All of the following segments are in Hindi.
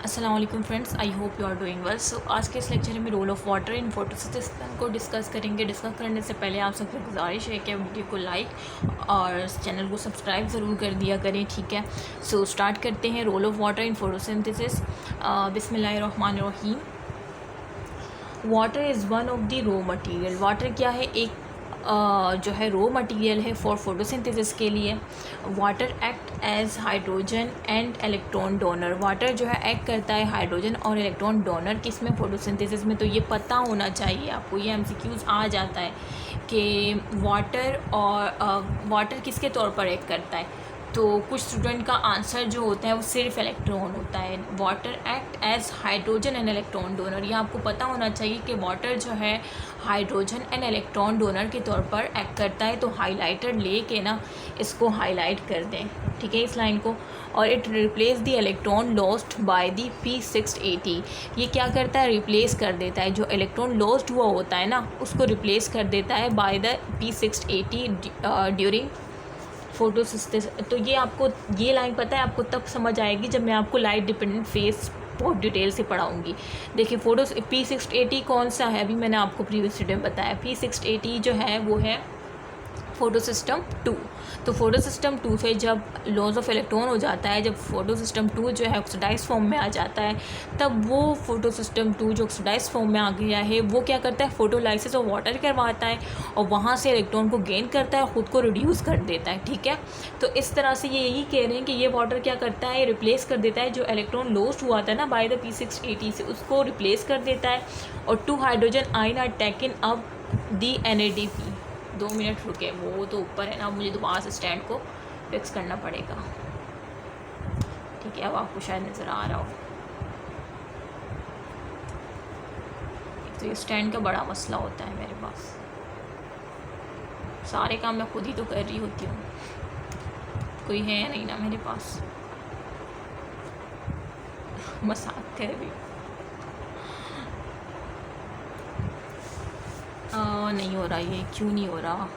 अस्सलाम वालेकुम friends, I hope you are doing well. So आज के इस लेक्चर में role of water in photosynthesis को डिस्कस करेंगे। डिस्कस करने से पहले आप सबसे गुजारिश है कि वीडियो को लाइक और चैनल को सब्सक्राइब ज़रूर कर दिया करें, ठीक है। सो स्टार्ट करते हैं। Role of water in photosynthesis. बिस्मिल्लाहिर्रहमानिर्रहीम। Water is one of the raw material. Water क्या है? एक जो है रो मटेरियल है फॉर फोटोसिंथेसिस के लिए। Water act as hydrogen and electron donor. Water जो है एक्ट करता है हाइड्रोजन और इलेक्ट्रॉन डोनर किसमें? फोटोसिंथेसिस में। तो ये पता होना चाहिए आपको, ये एमसीक्यूज़ आ जाता है कि वाटर किसके तौर पर एक्ट करता है। तो कुछ स्टूडेंट का आंसर जो होता है वो सिर्फ इलेक्ट्रॉन होता है। Water act as hydrogen and electron donor. ये आपको पता होना चाहिए कि वाटर जो है हाइड्रोजन एंड इलेक्ट्रॉन डोनर के तौर पर एक्ट करता है। तो हाईलाइटर लेके ना इसको हाईलाइट कर दें, ठीक है, इस लाइन को। और it replace the electron lost by the P680। ये क्या करता है? रिप्लेस कर देता है। जो इलेक्ट्रॉन लॉस्ट हुआ होता है ना, उसको रिप्लेस कर देता है bye the P680 during photosynthesis. तो ये आपको ये लाइन पता है, आपको तब समझ आएगी जब मैं आपको लाइट डिपेंडेंट फेस बहुत डिटेल से पढ़ाऊँगी। देखिए P680 कौन सा है? अभी मैंने आपको प्रीवियस वीडियो में बताया। P680 जो है वो है फोटो सिस्टम 2। तो फोटो सिस्टम 2 से जब लॉस ऑफ इलेक्ट्रॉन हो जाता है, जब फोटो सिस्टम 2 जो है ऑक्सीडाइज फॉर्म में आ जाता है, तब वो फोटो सिस्टम 2 जो ऑक्सीडाइज फॉर्म में आ गया है वो क्या करता है? फोटोलाइसिस ऑफ वाटर करवाता है और वहाँ से इलेक्ट्रॉन को गेन करता है और ख़ुद को रिड्यूस कर देता है, ठीक है। तो इस तरह से ये यही कह रहे हैं कि ये वाटर क्या करता है? रिप्लेस कर देता है जो इलेक्ट्रॉन लॉस्ट हुआ था ना बाय द P680 से, उसको रिप्लेस कर देता है। और 2 hydrogen ion are taken up the NADP। 2 minute रुके, वो तो ऊपर है ना, मुझे दोबारा से स्टैंड को फिक्स करना पड़ेगा, ठीक है। अब आपको शायद नज़र आ रहा हो। तो ये स्टैंड का बड़ा मसला होता है मेरे पास, सारे काम मैं खुद ही तो कर रही होती हूँ, कोई है नहीं ना मेरे पास, मजाक कर रही हूँ। नहीं हो रहा, ये क्यों नहीं हो रहा?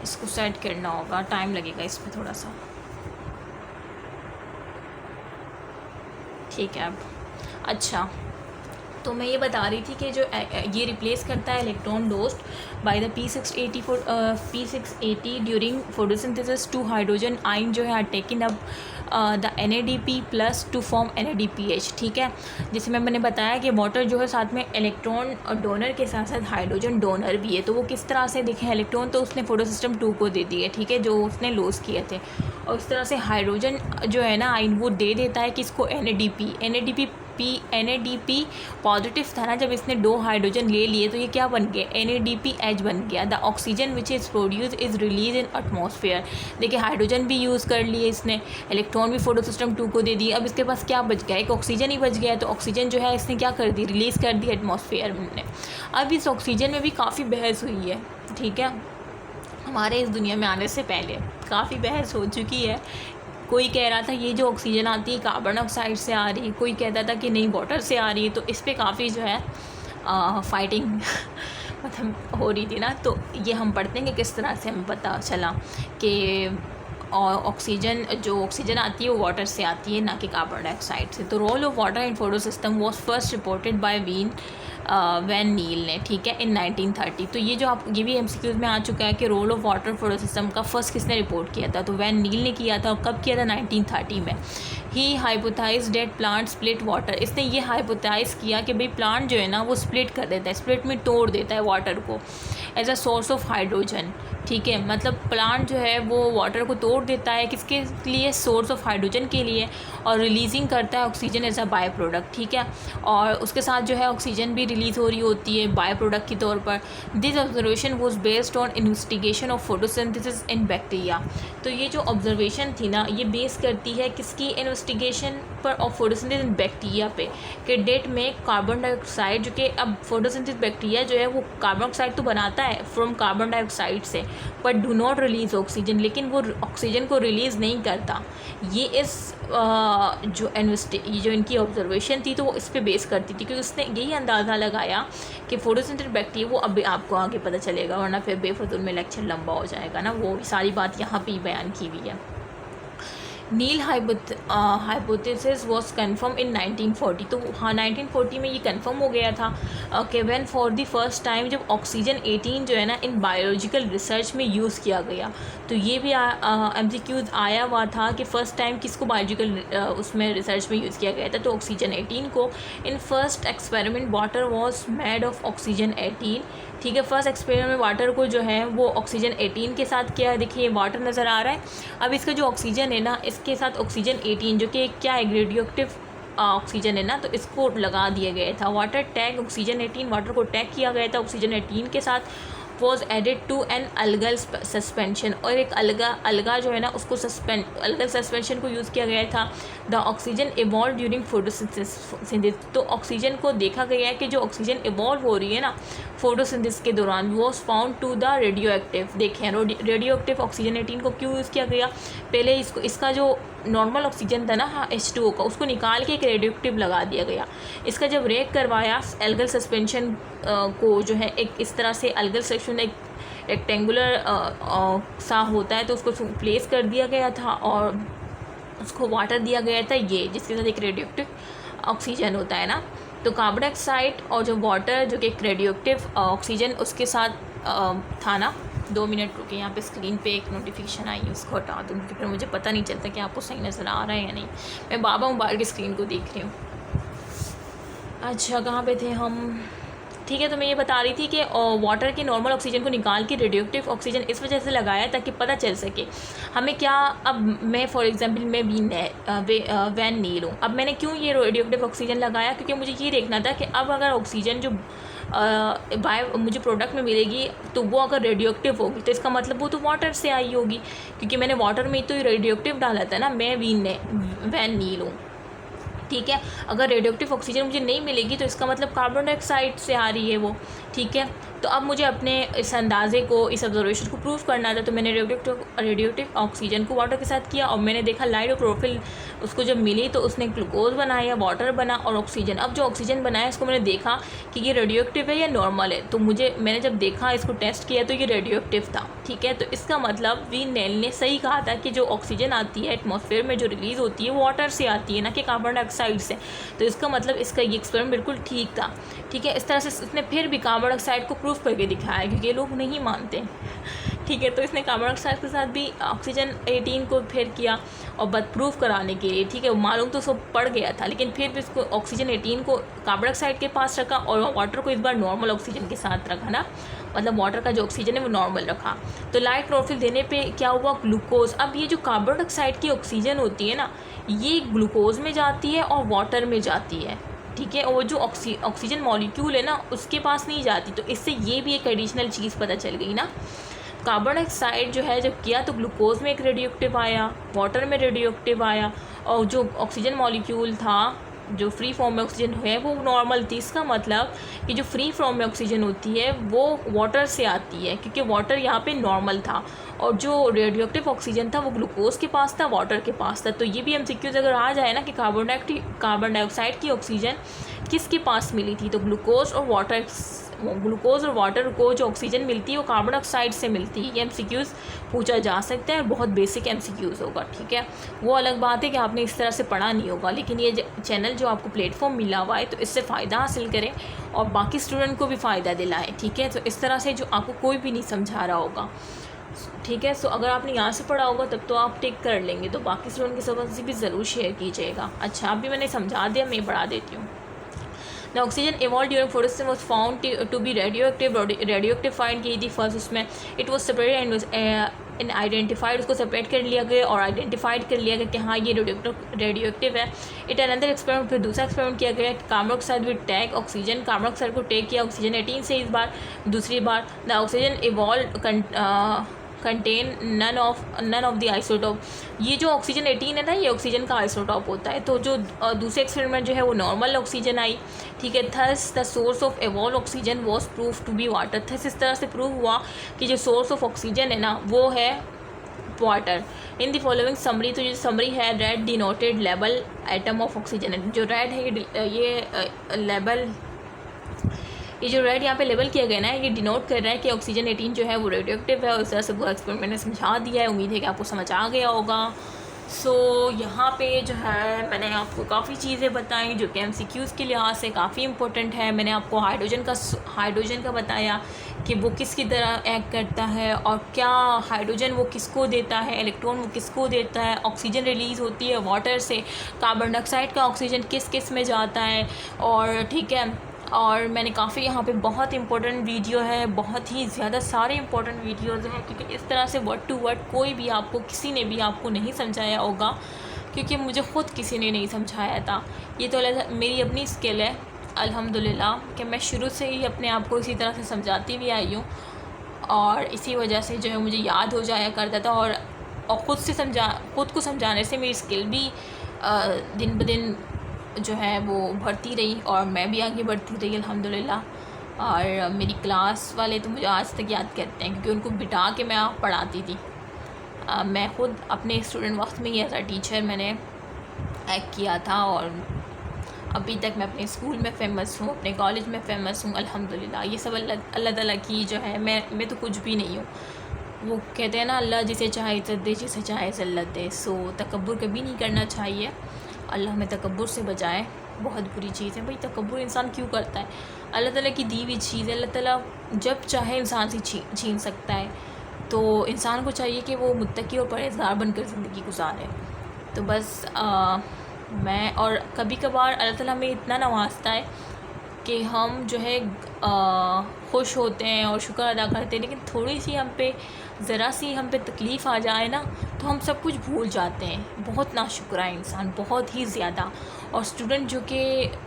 इसको सेट करना होगा, टाइम लगेगा इस पर थोड़ा सा, ठीक है। अब अच्छा, तो मैं ये बता रही थी कि जो ये रिप्लेस करता है electron lost by the P680 during photosynthesis. 2 hydrogen ion जो है are taken up the NADP plus to form NADPH, ठीक है। जिसमें मैंने बताया कि वाटर जो है साथ में इलेक्ट्रॉन डोनर के साथ साथ हाइड्रोजन डोनर भी है। तो वो किस तरह से देखें? इलेक्ट्रॉन तो उसने फोटोसिस्टम 2 को दे दिए, ठीक है, जो उसने लॉस किए थे। और इस तरह से हाइड्रोजन जो है ना आइन, वो दे देता है किसको? NADP पॉजिटिव था ना, जब इसने 2 हाइड्रोजन ले लिए तो ये क्या बन गया? NADPH बन गया। The oxygen which is produce is release in atmosphere. देखिए हाइड्रोजन भी यूज़ कर लिए इसने, इलेक्ट्रॉन भी फोटो सिस्टम 2 को दे दिए। अब इसके पास क्या बच गया? एक ऑक्सीजन ही बच गया है। तो ऑक्सीजन जो है इसने क्या कर दी? रिलीज़ कर दी एटमॉस्फेयर में। अब इस ऑक्सीजन में भी काफ़ी बहस हुई है, ठीक है। हमारे इस दुनिया में आने से पहले काफ़ी बहस हो चुकी है। कोई कह रहा था ये जो ऑक्सीजन आती है कार्बन डाइऑक्साइड से आ रही है, कोई कहता था कि नहीं वाटर से आ रही है। तो इस पर काफ़ी जो है फाइटिंग मतलब हो रही थी ना। तो ये हम पढ़ते हैं कि किस तरह से हमें पता चला कि ऑक्सीजन आती है वो वाटर से आती है, ना कि कार्बन डाइऑक्साइड से। तो role of water in photosystem was first reported by Van Niel ने, ठीक है, इन 1930। तो ये जो ये भी MCQs में आ चुका है कि role of water photo system का फर्स्ट किसने रिपोर्ट किया था? तो वैन नील ने किया था। और कब किया था? 1930 में। He hypothesize that plant split water. इसने ये हाइपोथाइज किया कि भाई प्लांट जो है ना वो स्प्लिट कर देता है, स्प्लिट में तोड़ देता है वाटर को as a source of hydrogen, ठीक है। मतलब प्लांट जो है वो वाटर को तोड़ देता है किसके लिए? सोर्स ऑफ हाइड्रोजन के लिए। और रिलीजिंग करता है oxygen as a by product, ठीक है। और उसके साथ जो है ऑक्सीजन भी रिलीज़ हो रही होती है बाय प्रोडक्ट के तौर पर। This observation was based on investigation of photosynthesis in bacteria. तो ये जो ऑब्जर्वेशन थी ना, ये बेस करती है किसकी? इन्वेस्टिगेशन पर ऑफ फोटोसिंथेसिस इन बैक्टीरिया पे। कि डेट में कार्बन डाइऑक्साइड जो कि अब फोटोसिंथेसिस बैक्टीरिया जो है वो कार्बन डाइऑक्साइड तो बनाता है फ्रॉम कार्बन डाइऑक्साइड से, but do not release oxygen, लेकिन वो ऑक्सीजन को रिलीज़ नहीं करता। ये इस जो इनकी ऑब्जर्वेशन थी तो वो इस पे बेस करती थी, क्योंकि उसने यही अंदाज़ा लगाया कि फोटोसिंथेटिक बैक्टीरिया, वो अभी आपको आगे पता चलेगा वरना फिर बेफजूल में लेक्चर लंबा हो जाएगा ना, वो सारी बात यहाँ पे ही बयान की हुई है। नील हाइपोथेसिस वॉज कन्फर्म इन 1940। तो हाँ 1940 में ये कन्फर्म हो गया था कि when for the first time जब ऑक्सीजन 18 जो है ना इन बायोलॉजिकल रिसर्च में यूज़ किया गया। तो ये भी MCQs आया हुआ था कि फ़र्स्ट टाइम किसको बायोलॉजिकल उसमें रिसर्च में यूज़ किया गया था, तो ऑक्सीजन 18 को। In first experiment water was made of oxygen 18। ठीक है, फर्स्ट एक्सपेरिमेंट वाटर को जो है वो ऑक्सीजन 18 के साथ किया है। देखिए वाटर नज़र आ रहा है। अब इसका जो ऑक्सीजन है ना, इसके साथ ऑक्सीजन 18 जो कि क्या है, रेडियो एक्टिव ऑक्सीजन है ना, तो इसको लगा दिया गया था। वाटर टैग ऑक्सीजन 18, वाटर को टैग किया गया था ऑक्सीजन 18 के साथ। Was added to an algal suspension, और एक अलगा जो है ना उसको अलगल सस्पेंशन को यूज़ किया गया था। The oxygen evolve during photosynthesis. तो ऑक्सीजन को देखा गया है कि जो ऑक्सीजन इवॉल्व हो रही है ना फोटोसिंथेसिस के दौरान, was found to the radio active. देखें रेडियो एक्टिव ऑक्सीजन 18 को क्यों यूज़ किया गया, पहले इसका जो नॉर्मल ऑक्सीजन था ना H2O का, उसको निकाल के एक रेडियो एक्टिव लगा दिया गया। इसका जब रेक करवाया एल्गल सस्पेंशन को जो है एक इस तरह से एल्गल सस्पेंशन एक रेक्टेंगुलर सा होता है, तो उसको प्लेस कर दिया गया था और उसको वाटर दिया गया था ये, जिसके साथ एक रेडियो एक्टिव ऑक्सीजन होता है ना। तो कार्बन डाइऑक्साइड और जो वाटर जो कि एक रेडियो एक्टिव ऑक्सीजन उसके साथ था ना। 2 मिनट रुके, यहाँ पे स्क्रीन पे एक नोटिफिकेशन आई है, उसको हटा दूँ क्योंकि फिर मुझे पता नहीं चलता कि आपको सही नज़र आ रहा है या नहीं। मैं बाबा मोबाइल की स्क्रीन को देख रही हूँ। अच्छा कहाँ पे थे हम, ठीक है। तो मैं ये बता रही थी कि वाटर के नॉर्मल ऑक्सीजन को निकाल के रेडियो एक्टिव ऑक्सीजन इस वजह से लगाया ताकि पता चल सके हमें क्या। अब मैं फॉर एग्जांपल मैं वैन नील हूँ। अब मैंने क्यों ये रेडियो एक्टिव ऑक्सीजन लगाया, क्योंकि मुझे ये देखना था कि अब अगर ऑक्सीजन जो मुझे प्रोडक्ट में मिलेगी तो वो अगर रेडियो एक्टिव होगी तो इसका मतलब वो तो वाटर से आई होगी, क्योंकि मैंने वाटर में तो रेडियो एक्टिव डाला था ना। मैं वैन नील हूँ, ठीक है। अगर रेडियो एक्टिव ऑक्सीजन मुझे नहीं मिलेगी तो इसका मतलब कार्बन डाइऑक्साइड से आ रही है वो, ठीक है। तो अब मुझे अपने इस अंदाजे को, इस ऑब्जर्वेशन को प्रूव करना था। तो मैंने रेडियो एक्टिव ऑक्सीजन को वाटर के साथ किया और मैंने देखा लाइट और क्लोरोफिल उसको जब मिली तो उसने ग्लूकोज बनाया, वाटर बना और ऑक्सीजन। अब जो ऑक्सीजन बनाया इसको मैंने देखा कि ये रेडियो एक्टिव है या नॉर्मल है। तो मैंने जब देखा, इसको टेस्ट किया तो ये रेडियो एक्टिव था, ठीक है। तो इसका मतलब वीन नेल ने सही कहा था कि जो ऑक्सीजन आती है एटमॉस्फेयर में जो रिलीज़ होती है वो वाटर से आती है, ना कि कार्बन डाइऑक्साइड से। तो इसका मतलब इसका ये एक्सपेरिमेंट बिल्कुल ठीक था, ठीक है। इस तरह से इसने फिर भी कार्बन डाइऑक्साइड को प्रूफ करके दिखाया क्योंकि ये लोग नहीं मानते, ठीक है। तो इसने कार्बन डाइऑक्साइड के साथ भी ऑक्सीजन 18 को फिर किया और बट प्रूफ कराने के लिए, ठीक है। मालूम तो सब पड़ गया था लेकिन फिर भी इसको ऑक्सीजन 18 को कार्बन डाइऑक्साइड के पास रखा और वाटर को इस बार नॉर्मल ऑक्सीजन के साथ रखा ना, मतलब वाटर का जो ऑक्सीजन है वो नॉर्मल रखा। तो लाइट क्लोरोफिल देने पे क्या हुआ, ग्लूकोज। अब ये जो कार्बन डाइऑक्साइड की ऑक्सीजन होती है ना, ये ग्लूकोज में जाती है और वाटर में जाती है, ठीक है। और जो ऑक्सीजन मॉलिक्यूल है ना उसके पास नहीं जाती। तो इससे ये भी एक एडिशनल चीज़ पता चल गई ना। कार्बन डाइऑक्साइड जो है जब किया तो ग्लूकोज में एक रेडियो एक्टिव आया, वाटर में रेडियो एक्टिव आया, और जो ऑक्सीजन मॉलिक्यूल था जो फ्री फॉर्म में ऑक्सीजन है वो नॉर्मल थी। इसका मतलब कि जो फ्री फॉर्म में ऑक्सीजन होती है वो वाटर से आती है क्योंकि वाटर यहाँ पे नॉर्मल था, और जो रेडियो एक्टिव ऑक्सीजन था वो ग्लूकोज के पास था, वाटर के पास था। तो ये भी MCQs अगर आ जाए ना कि कार्बन डाइऑक्साइड की ऑक्सीजन किसके पास मिली थी, तो ग्लूकोज और वाटर को जो ऑक्सीजन मिलती है वो कार्बन डाइऑक्साइड से मिलती है। ये MCQs पूछा जा सकता है और बहुत बेसिक MCQs होगा, ठीक है। वो अलग बात है कि आपने इस तरह से पढ़ा नहीं होगा, लेकिन ये चैनल जो आपको प्लेटफॉर्म मिला हुआ है तो इससे फ़ायदा हासिल करें और बाकी स्टूडेंट को भी फ़ायदा दिलाएं, ठीक है। तो इस तरह से जो आपको कोई भी नहीं समझा रहा होगा, ठीक है। सो अगर आपने यहाँ से पढ़ा होगा तब तो आप टेक कर लेंगे, तो बाकी स्टूडेंट के साथ भी ज़रूर शेयर कीजिएगा। अच्छा अभी मैंने समझा दिया, मैं बढ़ा देती हूँ। The oxygen evolve during photosynthesis was found to be radio active find की थी फर्स्ट उसमें। It was separated and identified, उसको सेपरेट कर लिया गया और आइडेंटिफाइड कर लिया गया कि हाँ ये रेडियो एक्टिव है। इट अनदर एक्सपेरिमेंट, फिर दूसरा एक्सपेरिमेंट किया गया carbon dioxide with tag oxygen. Carbon dioxide को टैग किया ऑक्सीजन 18 से इस बार, दूसरी बार। The oxygen evolve contain none of the isotope. ये जो ऑक्सीजन 18 है ना ये ऑक्सीजन का आइसोटॉप होता है। तो जो दूसरे एक्सपेरिमेंट जो है वो नॉर्मल ऑक्सीजन आई, ठीक है। Thus the source of evolve oxygen was prove to be water. Thus इस तरह से प्रूव हुआ कि जो सोर्स ऑफ ऑक्सीजन है ना वो है water. In the following summary, तो जो समरी है red denoted level atom of oxygen. जो रेड है ये लेवल, ये जो रेड यहाँ पे लेवल किया गया ना ये डिनोट कर रहा है कि ऑक्सीजन 18 जो है वो रेडियो एक्टिव है। और इस तरह से पूरा एक्सपेरिमेंट मैंने समझा दिया है। उम्मीद है कि आपको समझ आ गया होगा। सो यहाँ पे जो है मैंने आपको काफ़ी चीज़ें बताई जो कि एमसीक्यूज़ के लिहाज से काफ़ी इम्पोर्टेंट है। मैंने आपको हाइड्रोजन का बताया कि वो किसकी तरह एक्ट करता है और क्या हाइड्रोजन वो किसको देता है, इलेक्ट्रॉन वो किसको देता है, ऑक्सीजन रिलीज़ होती है वाटर से, कार्बन डाइऑक्साइड का ऑक्सीजन किस किस में जाता है, और ठीक है। और मैंने काफ़ी यहाँ पे बहुत इंपॉर्टेंट वीडियो है, बहुत ही ज़्यादा सारे इंपॉर्टेंट वीडियोज़ हैं, क्योंकि इस तरह से वर्ड टू वर्ड कोई भी आपको किसी ने भी आपको नहीं समझाया होगा, क्योंकि मुझे ख़ुद किसी ने नहीं समझाया था। ये तो मेरी अपनी स्किल है अल्हम्दुलिल्लाह कि मैं शुरू से ही अपने आप को इसी तरह से समझाती भी आई हूँ, और इसी वजह से जो है मुझे याद हो जाया करता था, और ख़ुद को समझाने से मेरी स्किल भी दिन ब दिन जो है वो बढ़ती रही, और मैं भी आगे बढ़ती रही अल्हम्दुलिल्लाह। और मेरी क्लास वाले तो मुझे आज तक याद करते हैं, क्योंकि उनको बिठा के मैं पढ़ाती थी। मैं ख़ुद अपने स्टूडेंट वक्त में ही एज अ टीचर मैंने एक्ट किया था, और अभी तक मैं अपने स्कूल में फ़ेमस हूँ, अपने कॉलेज में फ़ेमस हूँ अल्हम्दुलिल्लाह। ये सब अल्लाह ताला की जो है, मैं तो कुछ भी नहीं हूँ। वो कहते हैं ना, अल्लाह जिसे चाहे इज़्ज़त दे, जिसे चाहे ज़ल्लत दे। सो तकब्बुर कभी नहीं करना चाहिए, अल्लाह हमें तकब्बुर से बचाए। बहुत बुरी चीज़ है भाई, तकब्बुर इंसान क्यों करता है? अल्लाह ताला की दी हुई चीज़ है, अल्लाह ताला जब चाहे इंसान से छीन सकता है। तो इंसान को चाहिए कि वो मुत्तकी और परहेज़गार बनकर ज़िंदगी गुजारे। तो बस मैं, और कभी कभार अल्लाह ताला हमें इतना नवाजता है कि हम जो है खुश होते हैं और शुक्र अदा करते हैं, लेकिन थोड़ी सी हम पे, ज़रा सी हम पे तकलीफ़ आ जाए ना, तो हम सब कुछ भूल जाते हैं। बहुत नाशुक्र है इंसान, बहुत ही ज़्यादा। और स्टूडेंट जो कि